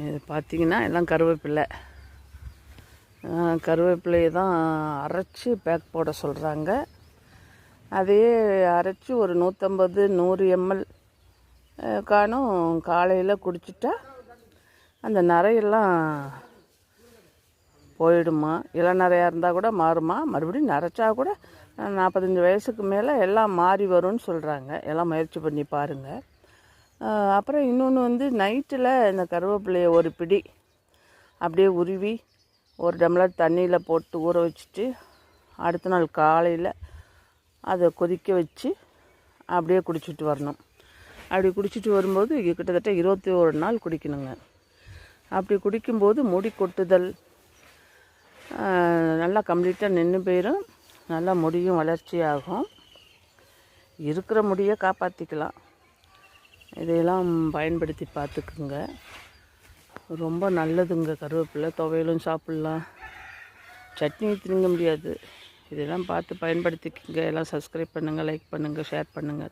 இது பார்த்திங்கன்னா எல்லாம் கருவேப்பிலையை தான் அரைச்சி பேக் போட சொல்கிறாங்க. அதையே அரைச்சி ஒரு 150-100 ml காணும் காலையில் குடிச்சிட்டா அந்த நரையெல்லாம் போயிடுமா. இளநரையாக இருந்தால் கூட மாறுமா. மறுபடியும் நரைச்சா கூட 45 வயசுக்கு மேலே எல்லாம் மாறி வரும்னு சொல்கிறாங்க. எல்லாம் முயற்சி பண்ணி பாருங்கள். அப்புறம் இன்னொன்று நைட்டில் இந்த கருவேப்பிலையை ஒரு பிடி அப்படியே உருவி ஒரு டம்ளர் தண்ணியில் போட்டு ஊற வச்சுட்டு அடுத்த நாள் காலையில் அதை கொதிக்க வச்சு அப்படியே குடிச்சிட்டு வரணும். அப்படி குடிச்சிட்டு வரும்போது கிட்டத்தட்ட 21 நாள் குடிக்கணுங்க. அப்படி குடிக்கும்போது முடி கொட்டுதல் நல்லா கம்ப்ளீட்டாக நின்று போயிடும். நல்லா முடியும் வளர்ச்சி ஆகும். இருக்கிற முடியை காப்பாற்றிக்கலாம். இதையெல்லாம் பயன்படுத்தி பார்த்துக்குங்க. ரொம்ப நல்லதுங்க. கருவேப்பிலை துவையலும் சாப்பிட்லாம், சட்னி திங்க முடியாது. இதெல்லாம் பார்த்து பயன்படுத்திக்கங்க. எல்லாம் சப்ஸ்கிரைப் பண்ணுங்கள், லைக் பண்ணுங்கள், ஷேர் பண்ணுங்கள்.